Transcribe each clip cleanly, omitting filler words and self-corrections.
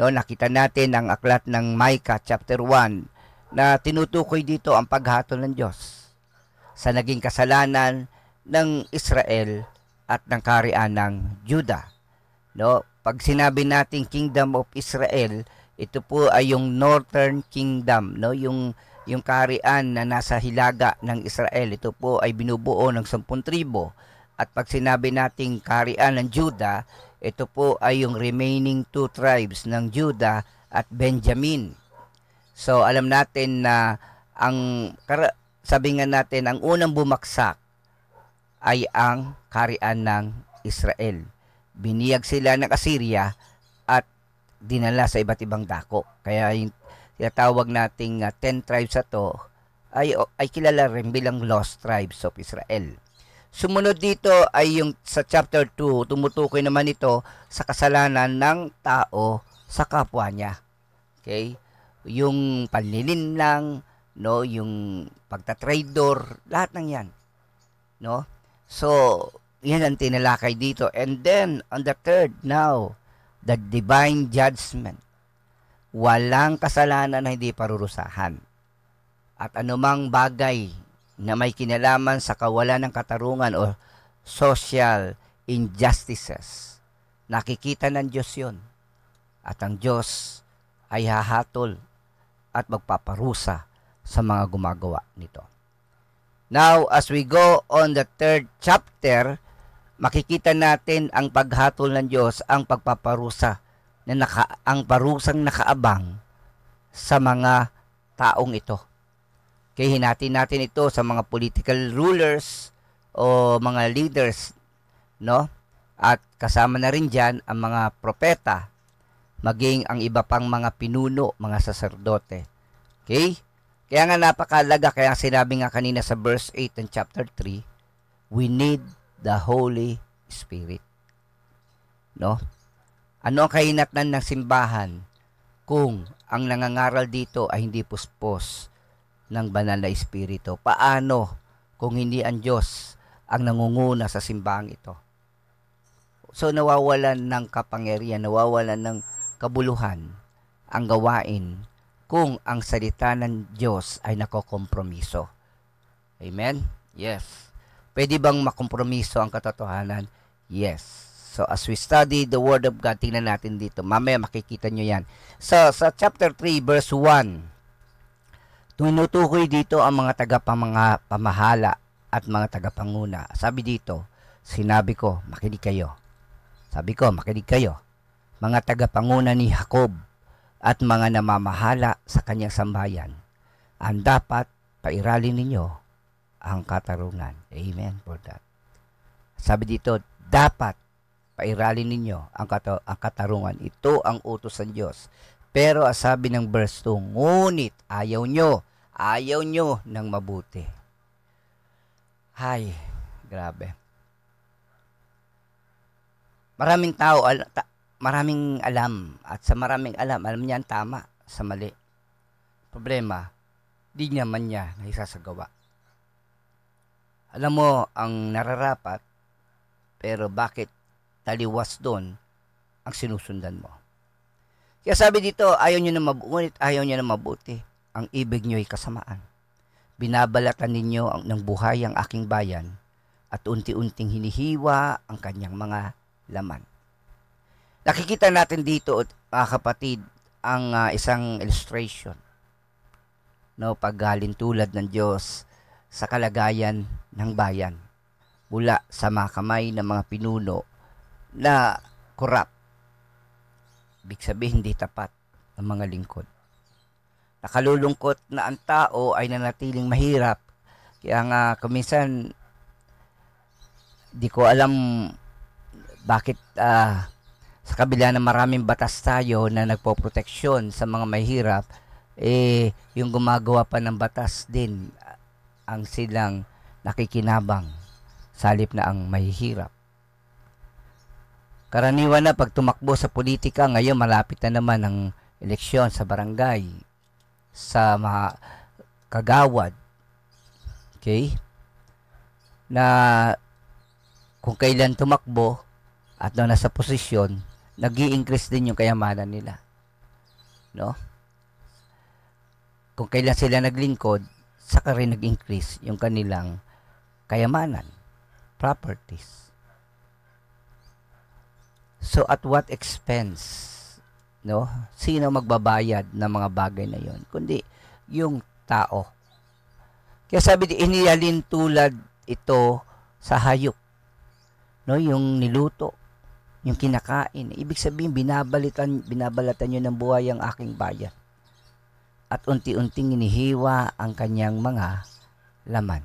No, nakita natin ang aklat ng Micah chapter 1 na tinutukoy dito ang paghatol ng Diyos sa naging kasalanan ng Israel at ng kaharian ng Juda. No, pag sinabi nating Kingdom of Israel, ito po ay yung Northern Kingdom, no, yung kaharian na nasa hilaga ng Israel. Ito po ay binubuo ng 10 tribo. At pag sinabi nating kaharian ng Juda, ito po ay yung remaining 2 tribes ng Juda at Benjamin. So alam natin na sabi nga natin, ang unang bumaksak ay ang kaharian ng Israel. Biniyag sila ng Assyria at dinala sa iba't ibang dako. Kaya yung tinatawag nating 10 tribes na to ay kilala rin bilang lost tribes of Israel. Sumunod dito ay yung sa chapter 2, tumutukoy naman ito sa kasalanan ng tao sa kapwa niya. Okay? Yung panlilinlang, no, yung pagtatraidor, lahat ng 'yan. No? So, 'yan ang tinalakay dito. And then on the third, now, the divine judgment. Walang kasalanan na hindi parurusahan. At anumang bagay na may kinalaman sa kawalan ng katarungan o social injustices, nakikita ng Diyos yun. At ang Diyos ay hahatol at magpaparusa sa mga gumagawa nito. Now, as we go on the third chapter, makikita natin ang paghatol ng Diyos, ang pagpaparusa, ang parusang nakaabang sa mga taong ito. Kaya hinatin natin ito sa mga political rulers o mga leaders, no? At kasama na rin dyan ang mga propeta, maging ang iba pang mga pinuno, mga saserdote. Okay? Kaya nga napakalaga, kaya sinabi nga kanina sa verse 8 ng chapter 3, we need the Holy Spirit. No? Ano ang kahinatnan ng simbahan kung ang nangangaral dito ay hindi puspos ng banal na espiritu? Paano kung hindi ang Diyos ang nangunguna sa simbahang ito? So nawawalan ng kapangyarihan, nawawalan ng kabuluhan ang gawain kung ang salita ng Diyos ay nakokompromiso. Amen? Yes. Pwede bang makompromiso ang katotohanan? Yes. So as we study the Word of God, tingnan natin dito. Mamaya makikita nyo yan. So sa chapter 3 verse 1, tinutukoy dito ang mga pamahala at mga tagapanguna. Sabi dito, sinabi ko, makinig kayo. Sabi ko, makinig kayo. Mga tagapanguna ni Jacob at mga namamahala sa kanyang sambayan, ang dapat pairalin ninyo ang katarungan. Amen for that. Sabi dito, dapat pairalin ninyo ang katarungan. Ito ang utos ng Diyos. Pero sabi ng verse 2, ngunit ayaw nyo ng mabuti. Hay, grabe. Maraming tao, maraming alam. At sa maraming alam niya ang tama sa mali. Problema, di naman niya naisasagawa. Alam mo ang nararapat, pero bakit taliwas doon ang sinusundan mo? Kaya sabi dito, ayaw nyo na mabuti. Ang ibig nyo ay kasamaan. Binabalatan ninyo ng buhay ang aking bayan at unti-unting hinihiwa ang kanyang mga laman. Nakikita natin dito, mga kapatid, ang isang illustration. No, paghalintulad ng Diyos sa kalagayan ng bayan mula sa mga kamay ng mga pinuno na corrupt. Ibig sabihin, hindi tapat ng mga lingkod. Nakalulungkot na ang tao ay nanatiling mahirap. Kaya nga, kuminsan, di ko alam bakit sa kabila ng maraming batas tayo na nagpoproteksyon sa mga mahirap, yung gumagawa pa ng batas din ang silang nakikinabang sa halip na ang mahihirap. Karaniwan na pag tumakbo sa politika, ngayon malapit na naman ang eleksyon sa barangay, sa mga kagawad. Okay? Na kung kailan tumakbo at nasa posisyon, nag-i-increase din yung kayamanan nila. no? Kung kailan sila naglingkod, saka rin nag-increase yung kanilang kayamanan, properties. So at what expense, no? Sino magbabayad ng mga bagay na yon? Kundi yung tao. Kaya sabi di inialin tulad ito sa hayop, no? Yung niluto, yung kinakain. Ibig sabihin binabalatan niyo ng buhay ang aking bayan. At unti-unting inihiwa ang kanyang mga laman.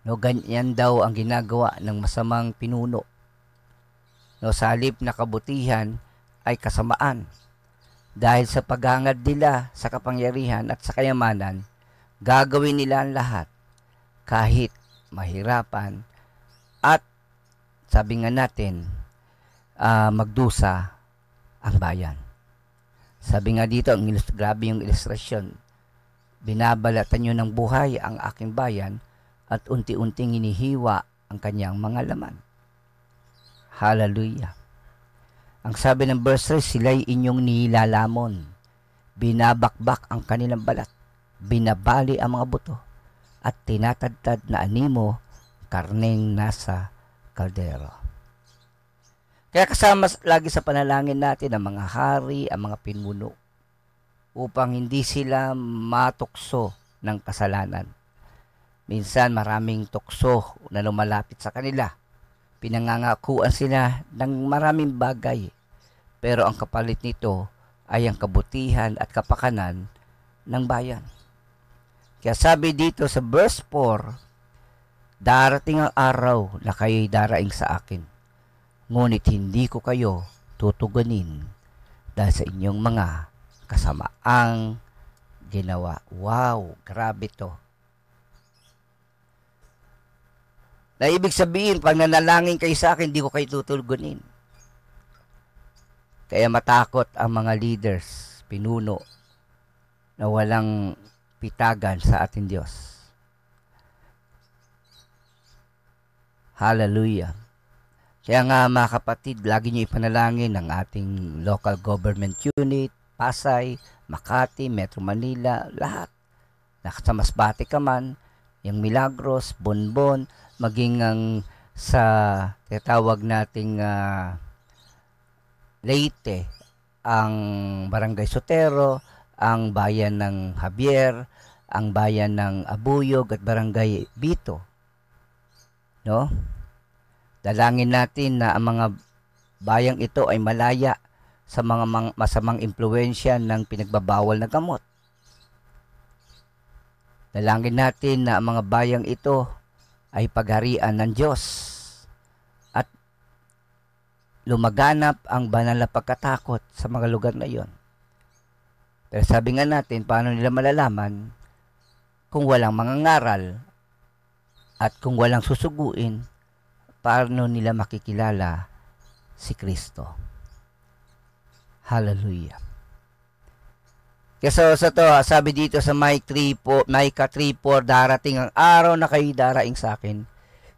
No, ganyan daw ang ginagawa ng masamang pinuno. No, sa halip na kabutihan ay kasamaan. Dahil sa paghangad nila sa kapangyarihan at sa kayamanan, gagawin nila ang lahat kahit mahirapan at sabi nga natin, magdusa ang bayan. Sabi nga dito, grabe yung ilustrasyon. Binabalatan nyo ng buhay ang aking bayan at unti-unting inihiwa ang kanyang mga laman. Hallelujah. Ang sabi ng verse 3, sila'y inyong nilalamon. Binabakbak ang kanilang balat. Binabali ang mga buto. At tinatadtad na animo, karneng nasa kaldero. Kaya kasama lagi sa panalangin natin ang mga hari, ang mga pinuno, upang hindi sila matukso ng kasalanan. Minsan maraming tukso na lumalapit sa kanila. Pinangangakuan sila ng maraming bagay. Pero ang kapalit nito ay ang kabutihan at kapakanan ng bayan. Kaya sabi dito sa verse 4, darating ang araw na kayo'y daraing sa akin. Ngunit hindi ko kayo tutugunin dahil sa inyong mga kasamaang ginawa. Wow, grabe to. Na ibig sabihin, pag nanalangin kayo sa akin, hindi ko kayo tutugunin. Kaya matakot ang mga leaders, pinuno, na walang pitagan sa ating Diyos. Hallelujah. Kaya nga mga kapatid, lagi nyo ipanalangin ang ating local government unit, Pasay, Makati, Metro Manila, lahat. Sa Masbate ka man, yung Milagros, Bonbon, maging ang sa tinatawag nating Leyte, ang Barangay Sotero, ang bayan ng Javier, ang bayan ng Abuyog at Barangay Bito. No? Dalangin natin na ang mga bayang ito ay malaya sa mga masamang impluwensya ng pinagbabawal na gamot. Dalangin natin na ang mga bayang ito ay pagharian ng Diyos at lumaganap ang banal na pagkatakot sa mga lugar na iyon. Pero sabi nga natin, paano nila malalaman kung walang mangangaral at kung walang susuguin, paano nila makikilala si Kristo? Hallelujah. Kaya sa to, sabi dito sa Micah 3:4, darating ang araw na kayo daraing sa akin,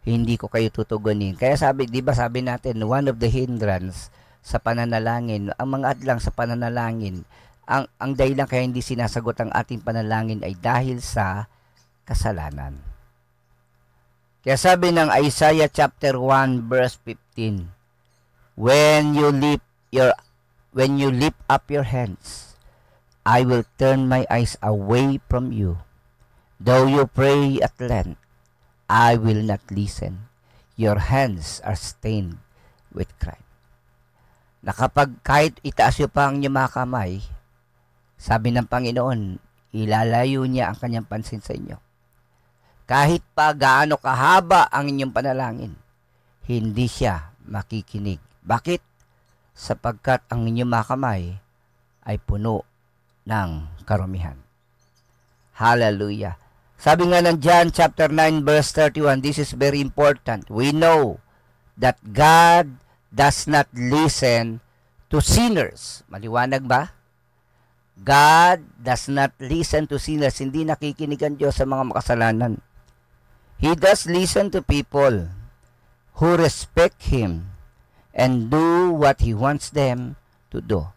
hindi ko kayo tutugunin. Kaya sabi, di ba sabi natin, one of the hindrance sa pananalangin, ang mga adlang sa pananalangin, ang dahilan kaya hindi sinasagot ang ating panalangin ay dahil sa kasalanan. Kaya sabi ng Isaiah chapter 1 verse 15, when you lift up your hands, I will turn my eyes away from you. Though you pray at length, I will not listen. Your hands are stained with crime. Na kapag kahit itaas nyo pa ang inyong mga kamay, sabi ng Panginoon, ilalayo niya ang kanyang pansin sa inyo. Kahit pa gaano kahaba ang inyong panalangin, hindi siya makikinig. Bakit? Sapagkat ang inyong mga kamay ay puno ng karumihan. Hallelujah. Sabi nga ng John chapter 9 verse 31, this is very important. We know that God does not listen to sinners. Maliwanag ba? God does not listen to sinners. Hindi nakikinig ang Diyos sa mga makasalanan. He does listen to people who respect Him and do what He wants them to do.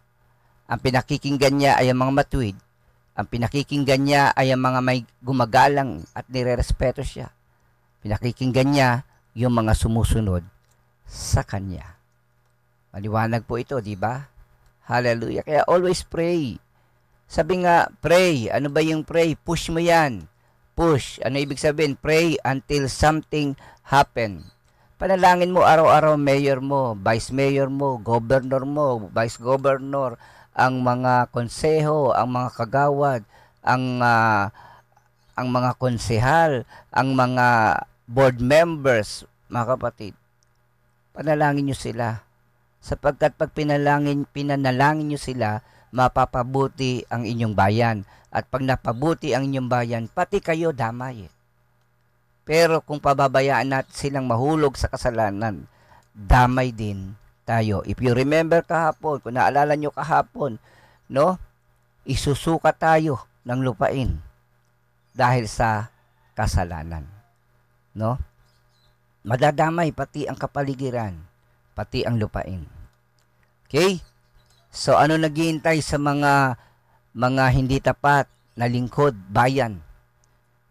Ang pinakikinggan niya ay ang mga matuwid. Ang pinakikinggan niya ay ang mga may gumagalang at nirerespeto siya. Pinakikinggan niya yung mga sumusunod sa Kanya. Maliwanag po ito, di ba? Hallelujah. Kaya always pray. Sabi nga, pray. Ano ba yung pray? Push mo yan. Push. Ano ibig sabihin? Pray until something happen. Panalangin mo araw-araw, mayor mo, vice mayor mo, governor mo, vice governor, ang mga konseho, ang mga kagawad, ang mga konsehal, ang mga board members, mga kapatid. Panalangin nyo sila. Sapagkat pag pinanalangin nyo sila, mapapabuti ang inyong bayan. At pag napabuti ang inyong bayan, pati kayo damay. Pero kung pababayaan natin silang mahulog sa kasalanan, damay din tayo. If you remember kahapon, kung naalala nyo kahapon, no? Isusuka tayo ng lupain dahil sa kasalanan. No? Madadamay pati ang kapaligiran, pati ang lupain. Okay? So ano naghihintay sa mga hindi tapat na lingkod, bayan?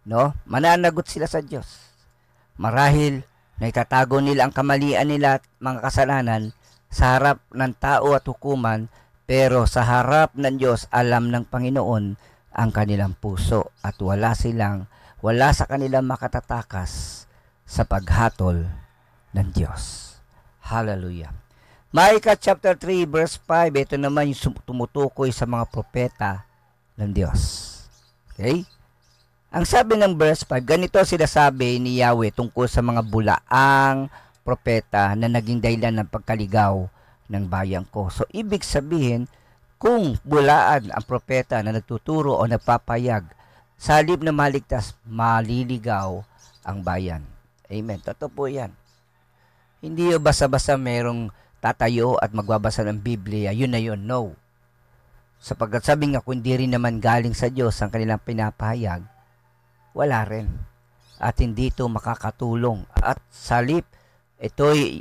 No? Mananagot sila sa Diyos. Marahil na itatago nila ang kamalian nila at mga kasalanan sa harap ng tao at hukuman, pero sa harap ng Diyos, alam ng Panginoon ang kanilang puso at wala sa kanilang makatatakas sa paghatol ng Diyos. Hallelujah. Micah chapter 3 verse 5, ito naman yung tumutukoy sa mga propeta ng Diyos. Okay? Ang sabi ng verse 5, ganito sinasabi ni Yahweh tungkol sa mga bulaang propeta na naging dahilan ng pagkaligaw ng bayan ko. So, ibig sabihin, kung bulaan ang propeta na nagtuturo o nagpapayag, sa halip na maligtas, maliligaw ang bayan. Amen. Totoo po yan. Hindi yung basa-basa merong tatayo at magbabasa ng Biblia, yun na yun. No. Sapagkat sabi nga, kung di rin naman galing sa Diyos ang kanilang pinapahayag, wala rin. At hindi ito makakatulong. At sa halip, ito'y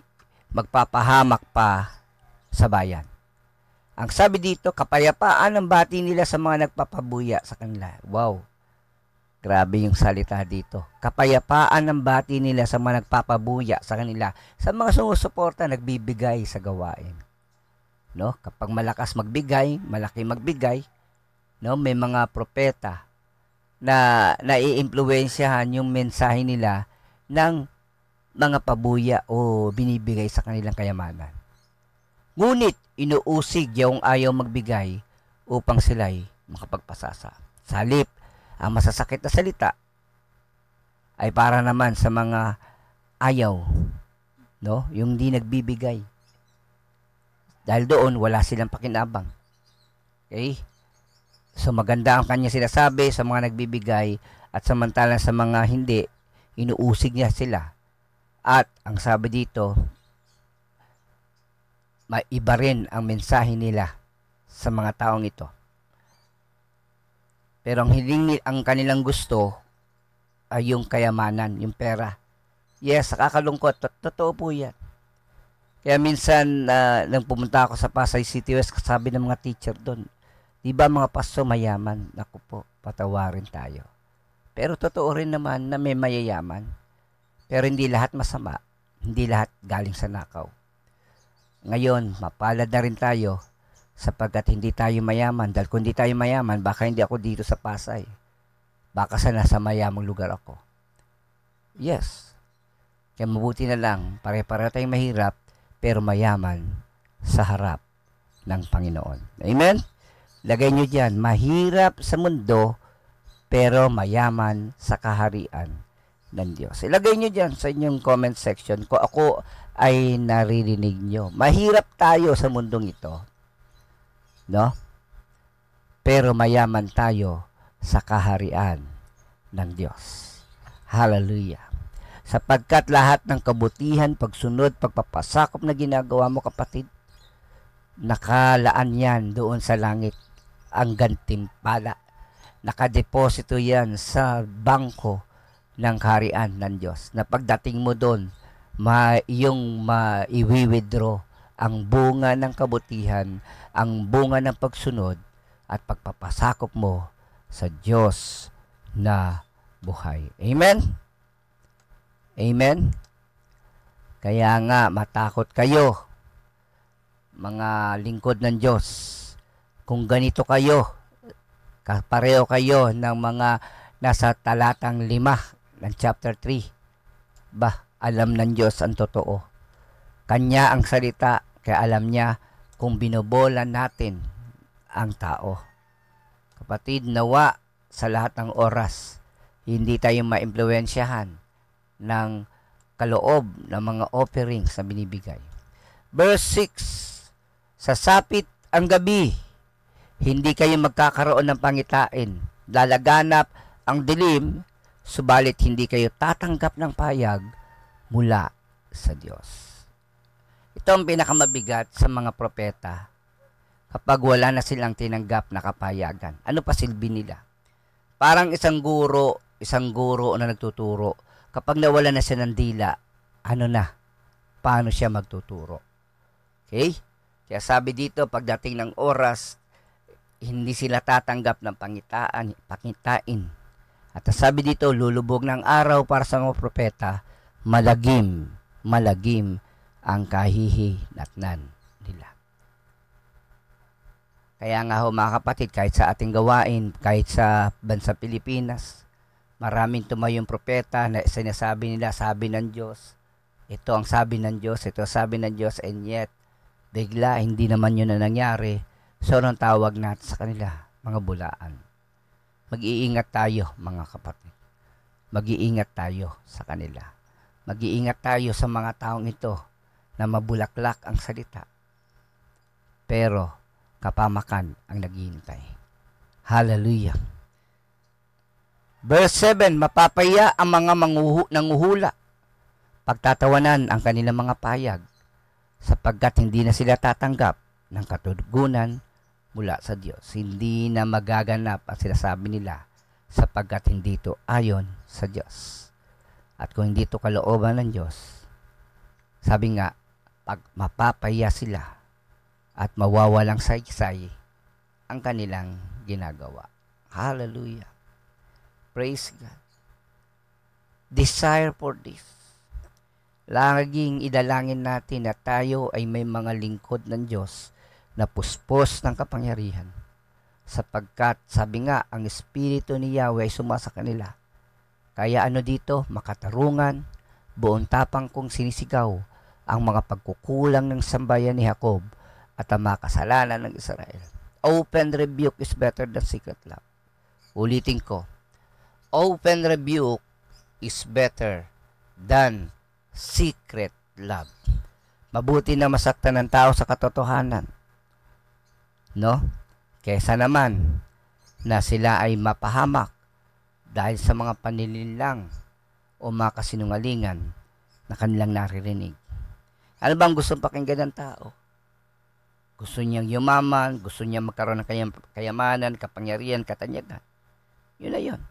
magpapahamak pa sa bayan. Ang sabi dito, kapayapaan ang bati nila sa mga nagpapabuya sa kanila. Wow. Grabe yung salita dito. Kapayapaan ang bati nila sa mga nagpapabuya sa kanila. Sa mga sumusuporta, nagbibigay sa gawain. No? Kapag malakas magbigay, malaki magbigay, no? May mga propeta na naiimpluwensyahan yung mensahe nila ng mga pabuya o binibigay sa kanilang kayamanan. Ngunit, inuusig yung ayaw magbigay upang sila'y makapagpasasa. Sa halip, ang masasakit na salita ay para naman sa mga ayaw, no? Yung di nagbibigay. Dahil doon, wala silang pakinabang. Okay? So, maganda ang kanya sinasabi sa mga nagbibigay at samantalang sa mga hindi, inuusig niya sila. At, ang sabi dito, maiba rin ang mensahe nila sa mga taong ito. Pero ang kanilang gusto ay yung kayamanan, yung pera. Yes, kakalungkot. Totoo po yan. Kaya minsan, nang pumunta ako sa Pasay City West, sabi ng mga teacher doon, di ba mga pasto mayaman? Naku po, patawarin tayo. Pero totoo rin naman na may mayayaman. Pero hindi lahat masama. Hindi lahat galing sa nakaw. Ngayon, mapalad na rin tayo sapagkat hindi tayo mayaman. Dahil kung hindi tayo mayaman, baka hindi ako dito sa Pasay. Baka sa nasa mayamang lugar ako. Yes. Kaya mabuti na lang, pare-pareho tayong mahirap, pero mayaman sa harap ng Panginoon. Amen? Lagay nyo dyan, mahirap sa mundo, pero mayaman sa kaharian ng Diyos. Ilagay nyo dyan sa inyong comment section kung ako ay naririnig nyo. Mahirap tayo sa mundong ito. No? Pero mayaman tayo sa kaharian ng Diyos. Hallelujah. Sapagkat lahat ng kabutihan, pagsunod, pagpapasakop na ginagawa mo, kapatid, nakalaan yan doon sa langit ang gantimpala. Nakadeposito yan sa bangko ng kaharian ng Diyos. Na pagdating mo doon, iyong ma-i-withdraw ang bunga ng kabutihan, ang bunga ng pagsunod at pagpapasakop mo sa Diyos na buhay. Amen? Amen? Kaya nga, matakot kayo, mga lingkod ng Diyos. Kung ganito kayo, pareho kayo ng mga nasa talatang 5 ng chapter 3, alam ng Diyos ang totoo. Kanya ang salita, kaya alam niya kung binobola natin ang tao. Kapatid, nawa sa lahat ng oras, hindi tayo maimpluwensyahan ng kaloob ng mga offerings na binibigay. Verse 6, sasapit ang gabi, hindi kayo magkakaroon ng pangitain. Lalaganap ang dilim, subalit hindi kayo tatanggap ng payag mula sa Diyos. Ito ang pinakamabigat sa mga propeta kapag wala na silang tinanggap na kapayagan. Ano pa silbi nila? Parang isang guro na nagtuturo. Kapag nawala na siya ng dila, ano na? Paano siya magtuturo? Okay? Kaya sabi dito, pagdating ng oras, hindi sila tatanggap ng pangitain. At sabi dito, lulubog ng araw para sa mga propeta, malagim ang kahihinatnan nila. Kaya nga ho mga kapatid, kahit sa ating gawain, kahit sa bansa Pilipinas, maraming tumayong propeta na sinasabi nila, sabi ng Diyos, ito ang sabi ng Diyos, ito ang sabi ng Diyos, and yet, bigla, hindi naman yun na nangyari. So, anong tawag natin sa kanila? Mga bulaan. Mag-iingat tayo, mga kapatid. Mag-iingat tayo sa kanila. Mag-iingat tayo sa mga taong ito na mabulaklak ang salita. Pero, kapamakan ang naghihintay. Hallelujah. Verse 7, mapapaya ang mga nanguhula. Pagtatawanan ang kanilang mga payag, sapagkat hindi na sila tatanggap ng katugunan mula sa Diyos. Hindi na magaganap ang sinasabi nila, sapagkat hindi ito ayon sa Diyos. At kung hindi ito kalooban ng Diyos, sabi nga, pag mapapaya sila at mawawalang saysay ang kanilang ginagawa. Hallelujah. Praise God. Desire for this. Laging idalangin natin na tayo ay may mga lingkod ng Diyos na puspos ng kapangyarihan. Sapagkat, sabi nga, ang Espiritu ni Yahweh ay sumasa kanila. Kaya ano dito? Makatarungan, buong tapang kong sinisigaw ang mga pagkukulang ng sambayan ni Jacob at ang mga kasalanan ng Israel. Open rebuke is better than secret love. Ulitin ko. Open rebuke is better than secret love. Mabuti na masaktan ng tao sa katotohanan, no? Kaysa naman na sila ay mapahamak dahil sa mga panlilinlang o mga kasinungalingan na kanilang naririnig. Ano bang gusto pakinggan ng tao? Gusto niyang yumaman, gusto niyang magkaroon ng kayamanan, kapangyarihan, katanyagan. Yun na yun.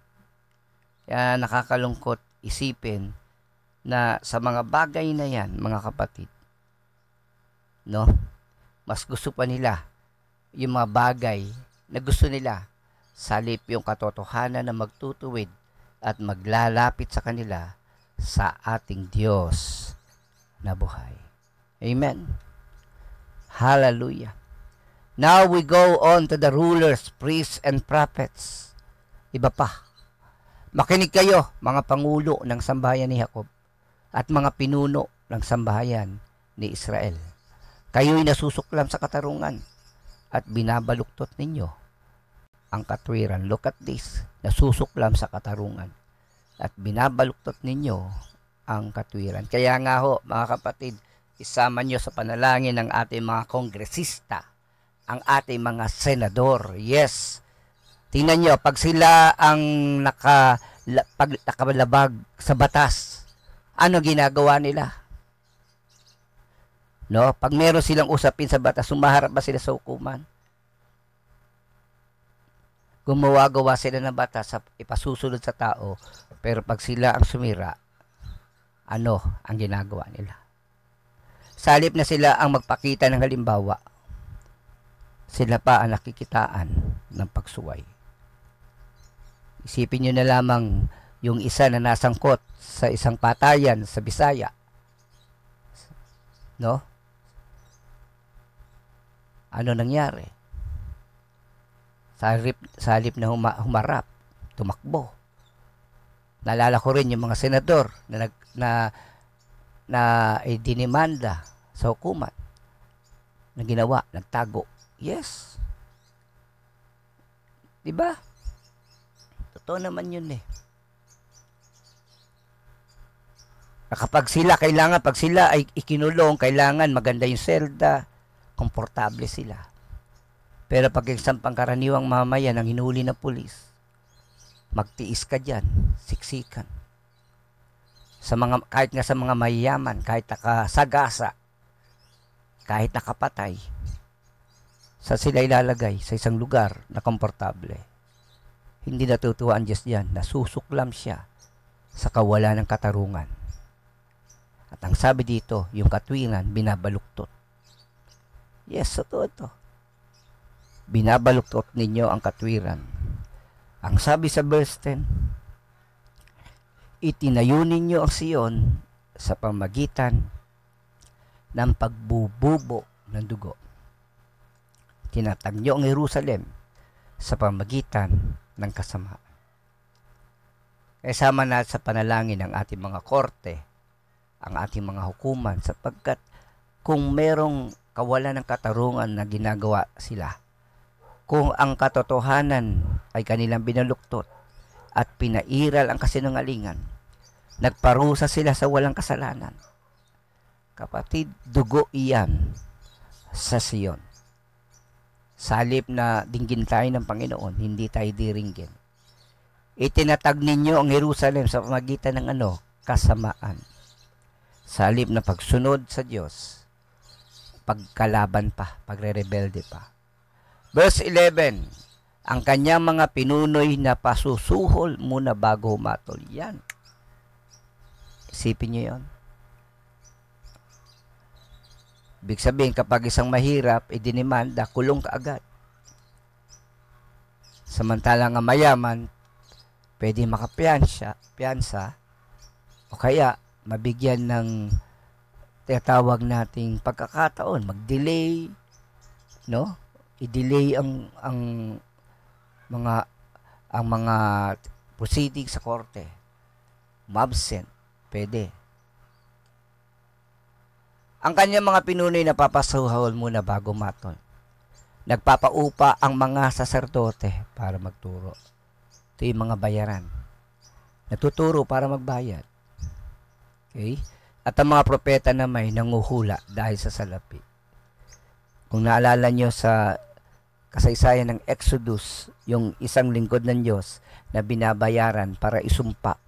Kaya nakakalungkot isipin na sa mga bagay na yan, mga kapatid, no? Mas gusto pa nila yung mga bagay na gusto nila salip yung katotohanan na magtutuwid at maglalapit sa kanila sa ating Diyos na buhay. Amen. Hallelujah. Now we go on to the rulers, priests, and prophets. Iba pa. Makinig kayo, mga pangulo ng sambahayan ni Jacob at mga pinuno ng sambahayan ni Israel. Kayo'y nasusuklam sa katarungan at binabaluktot ninyo ang katwiran. Look at this. Nasusuklam sa katarungan at binabaluktot ninyo ang katwiran. Kaya nga ho, mga kapatid, isama nyo sa panalangin ng ating mga kongresista, ang ating mga senador. Yes. Tingnan nyo, pag sila ang nakalabag sa batas, ano ginagawa nila? No? Pag meron silang usapin sa batas, sumaharap ba sila sa hukuman? Gumawa-gawa sila ng batas, ipasusunod sa tao, pero pag sila ang sumira, ano ang ginagawa nila? Sa halip na sila ang magpakita ng halimbawa, sila pa ang nakikitaan ng pagsuway. Isipin nyo na lamang yung isa na nasangkot sa isang patayan sa Bisaya. No? Ano nangyari? Sa halip na humarap, tumakbo. Naalala ko rin yung mga senador na dinimanda sa hukuman na ginawa, nagtago. Yes. Diba? Totoo naman yun eh. Kapag sila ay ikinulong, kailangan maganda yung selda, komportable sila. Pero pag isang pangkaraniwang mamayan ang hinuli ng pulis, magtiis ka dyan, siksikan. Kahit nga sa mga mayayaman, kahit nakasagasa, kahit nakapatay, sa sila ilalagay sa isang lugar na komportable. Hindi natutuwa ang Diyos diyan, nasusuklam siya sa kawalan ng katarungan. At ang sabi dito, yung katwiran, binabaluktot. Yes, totoo ito. Binabaluktot ninyo ang katwiran. Ang sabi sa verse 10, itinayo ninyo ang Sion sa pamagitan ng pagbububo ng dugo. Tinatag nyo ang Jerusalem sa pamagitan ng kasamaan. Kaya sama natin sa panalangin ang ating mga korte, ang ating mga hukuman, sapagkat kung merong kawalan ng katarungan na ginagawa sila, kung ang katotohanan ay kanilang binaluktot at pinairal ang kasinungalingan, nagparusa sila sa walang kasalanan. Kapatid, dugo iyan sa Sion. Sa halip na dinggin tayo ng Panginoon, hindi tayo diringgin. Itinatag ninyo ang Jerusalem sa pamagitan ng kasamaan. Sa halip na pagsunod sa Diyos, pagkalaban pa, pagre-rebelde pa. Verse 11, ang kanyang mga pinunoy na pasusuhol muna bago humatol. Yan. Isipin nyo yun. Ibig sabihin, kapag isang mahirap, idinimanda, kulong ka agad. Samantalang ang mayaman, pwede makapiyansa, o kaya mabigyan ng tinatawag nating pagkakataon, mag-delay, no? I-delay ang mga proceedings sa korte. Mabsent, pwede. Ang kanyang mga pinunoy na papasuhol muna bago matol. Nagpapaupa ang mga saserdote para magturo. Ito yung mga bayaran. Natuturo para magbayad. Okay? At ang mga propeta na may nanguhula dahil sa salapi. Kung naalala nyo sa kasaysayan ng Exodus, yung isang lingkod ng Diyos na binabayaran para isumpa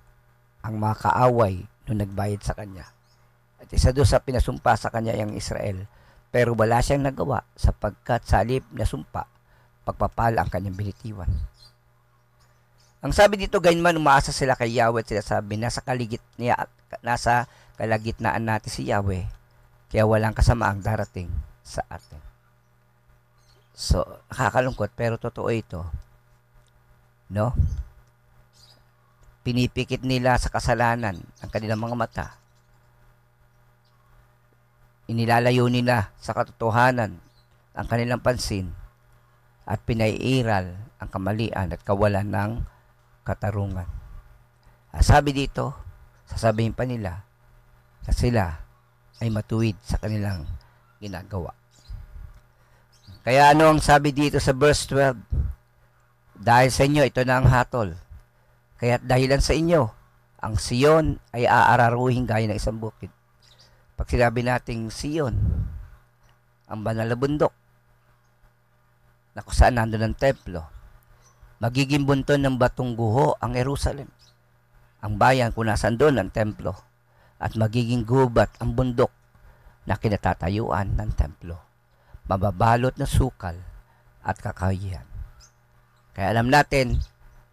ang mga kaaway nung nagbayad sa kanya. At isa doon sa pinasumpa sa kanya yung Israel. Pero wala siyang nagawa sapagkat sa halip na sumpa, pagpapala ang kanyang binitiwan. Ang sabi dito, ganyan umaasa sila kay Yahweh at sila sabi, nasa kalagitnaan natin si Yahweh, kaya walang kasamaang darating sa atin. So, nakakalungkot pero totoo ito. No? Pinipikit nila sa kasalanan ang kanilang mga mata. Inilalayo nila sa katotohanan ang kanilang pansin at pinaiiral ang kamalian at kawalan ng katarungan. Sabi dito, sasabihin pa nila na sila ay matuwid sa kanilang ginagawa. Kaya ano ang sabi dito sa verse 12? Dahil sa inyo, ito na ang hatol. Kaya dahilan sa inyo, ang Sion ay aararuhin gaya ng isang bukid. Pag sinabi nating Sion, ang banal na bundok, na kung saan nandun ang templo, magiging bunton ng batong guho ang Jerusalem. Ang bayan kung nasaan doon ang templo, at magiging gubat ang bundok na kinatatayuan ng templo. Mababalot na sukal at kakahiyan. Kaya alam natin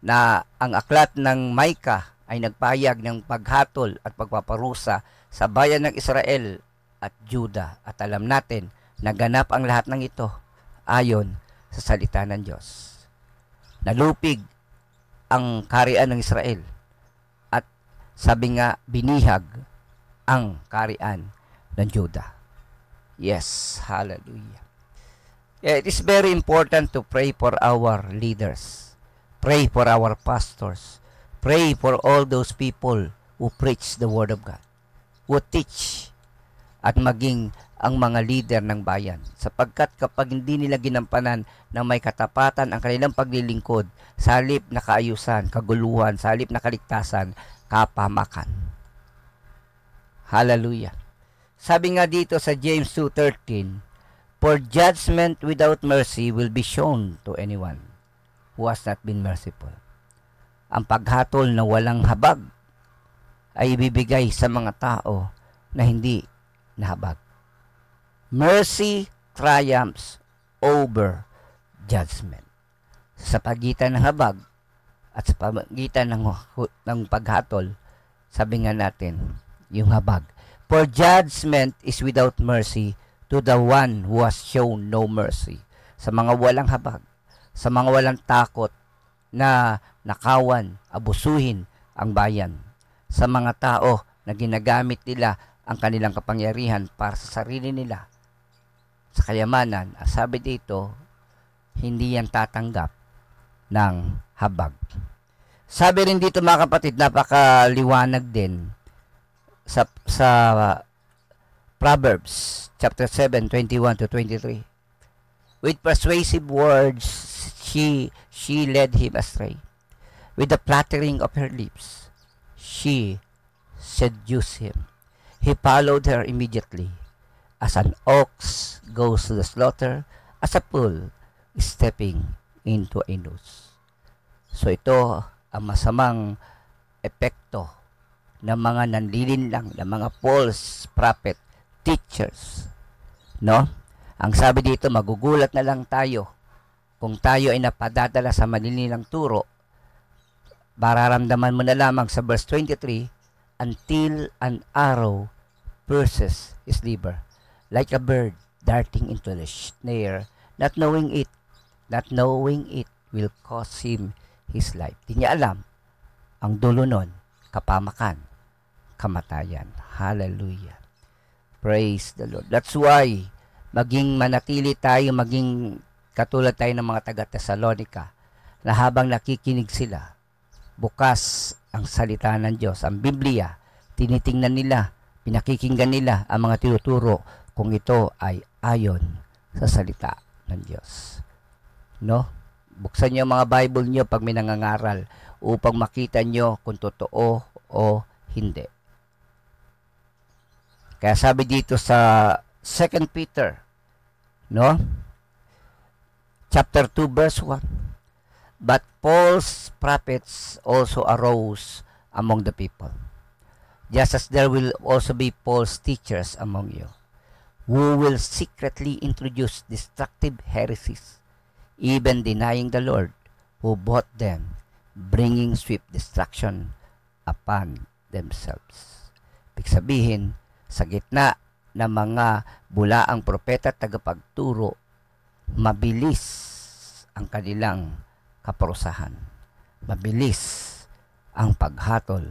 na ang aklat ng Micah ay nagpahayag ng paghatol at pagpaparusa sa bayan ng Israel at Juda. At alam natin, naganap ang lahat ng ito ayon sa salita ng Diyos. Nalupig ang kaharian ng Israel at sabi nga, binihag ang kaharian ng Juda. Yes, hallelujah. Yeah, it is very important to pray for our leaders. Pray for our pastors. Pray for all those people who preach the Word of God, who teach, at maging ang mga leader ng bayan. Sapagkat kapag hindi nila ginampanan na may katapatan ang kanilang paglilingkod, sa halip na kaayusan, kaguluhan, sa halip na kaligtasan, kapamakan. Hallelujah. Sabi nga dito sa James 2:13, for judgment without mercy will be shown to anyone who has not been merciful. Ang paghatol na walang habag ay ibibigay sa mga tao na hindi nahabag. Mercy triumphs over judgment. Sa pagitan ng habag at sa pagitan ng paghatol, sabi nga natin, yung habag. For judgment is without mercy to the one who has shown no mercy. Sa mga walang habag, sa mga walang takot na nakawan, abusuhin ang bayan, sa mga tao na ginagamit nila ang kanilang kapangyarihan para sa sarili nila, sa kayamanan, sabi dito, hindi yan tatanggap ng habag. Sabi rin dito mga kapatid, napakaliwanag din sa Proverbs chapter 7, 21-23. With persuasive words, she led him astray. With the flattering of her lips, she seduced him. He followed her immediately. As an ox goes to the slaughter, as a bull stepping into a noose. So ito ang masamang epekto ng mga nanlilinlang, ng mga false prophet teachers. No? Ang sabi dito, magugulat na lang tayo kung tayo ay napadadala sa malililang turo. Mararamdaman mo na lamang sa verse 23, until an arrow pierces his liver, like a bird darting into the snare, not knowing it will cost him his life. Di niya alam, ang dulo nun, kapamakan, kamatayan. Hallelujah. Praise the Lord. That's why, maging manatili tayo, maging katulad tayo ng mga taga-Thessalonica, na habang nakikinig sila, bukas ang salita ng Diyos, ang Biblia, tinitingnan nila, pinakikinggan nila ang mga tinuturo kung ito ay ayon sa salita ng Diyos. No? Buksan niyo ang mga Bible niyo pag may nangangaral upang makita niyo kung totoo o hindi. Kaya sabi dito sa 2 Peter, no? Chapter 2 verse 1. But false prophets also arose among the people, just as there will also be false teachers among you, who will secretly introduce destructive heresies, even denying the Lord who bought them, bringing swift destruction upon themselves. Ibig sabihin, sa gitna ng mga bulaang propeta at tagapagturo, mabilis ang kanilang kaparusahan. Mabilis ang paghatol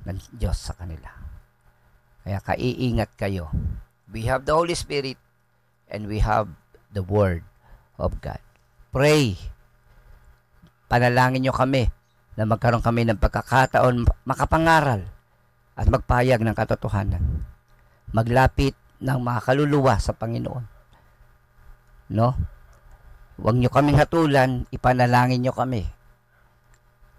ng Diyos sa kanila. Kaya kaiingat kayo. We have the Holy Spirit and we have the Word of God. Pray. Panalangin nyo kami na magkaroon kami ng pagkakataon makapangaral at magpahayag ng katotohanan. Maglapit ng mga kaluluwa sa Panginoon. No? Huwag nyo kaming hatulan, ipanalangin nyo kami.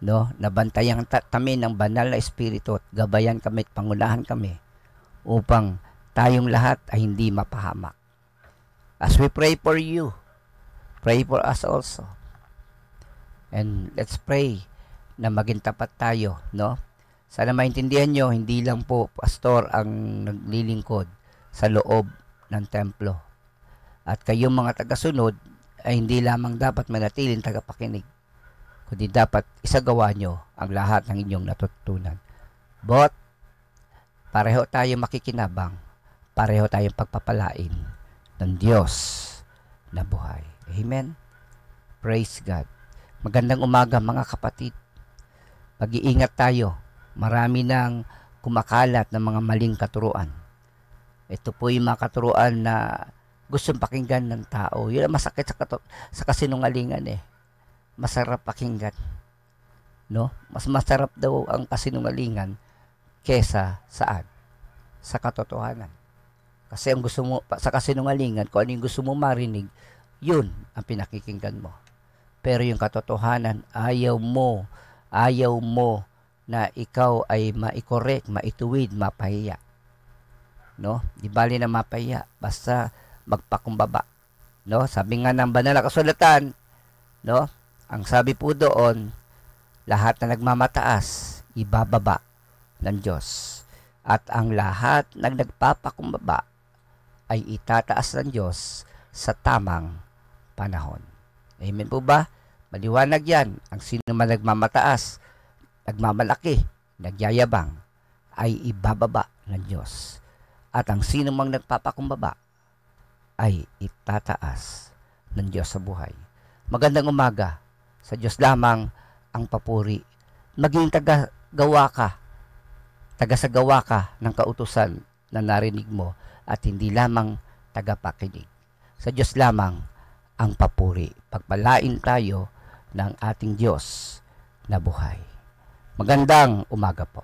No? Nabantayan kami ng banal na espiritu at gabayan kami at pangunahan kami upang tayong lahat ay hindi mapahamak. As we pray for you, pray for us also. And let's pray na maging tapat tayo, no? Sana maintindihan nyo, hindi lang po pastor ang naglilingkod sa loob ng templo. At kayong mga tagasunod ay hindi lamang dapat manatiling tagapakinig, kundi dapat isagawa nyo ang lahat ng inyong natutunan. But, pareho tayo makikinabang pareho tayong pagpapalain ng Diyos na buhay. Amen? Praise God. Magandang umaga mga kapatid. Mag-iingat tayo. Marami nang kumakalat ng mga maling katuruan. Ito po yung mga katuruan na gustong pakinggan ng tao. Yun ang masakit sa kasinungalingan eh. Masarap pakinggan. No? Mas masarap daw ang kasinungalingan kesa saan? Sa katotohanan. Kasi ang gusto mo sa kasinungalingan, kung ano yung gusto mo marinig, yun ang pinakikinggan mo. Pero yung katotohanan, ayaw mo na ikaw ay maikorek, maituwid, mapahiya. No? Di bali na mapahiya, basta magpakumbaba. No? Sabi nga ng banal na kasulatan, no? Ang sabi po doon, lahat na nagmamataas, ibababa ng Diyos. At ang lahat na nagpapakumbaba ay itataas ng Diyos sa tamang panahon. Amen po ba? Maliwanag yan. Ang sino man nagmamataas, nagmamalaki, nagyayabang, ay ibababa ng Diyos. At ang sino mang nagpapakumbaba, ay itataas ng Diyos sa buhay. Magandang umaga. Sa Diyos lamang ang papuri. Maging tagasagawa ka ng kautusan na narinig mo at hindi lamang tagapakinig. Sa Diyos lamang ang papuri. Pagpalain tayo ng ating Diyos na buhay. Magandang umaga po.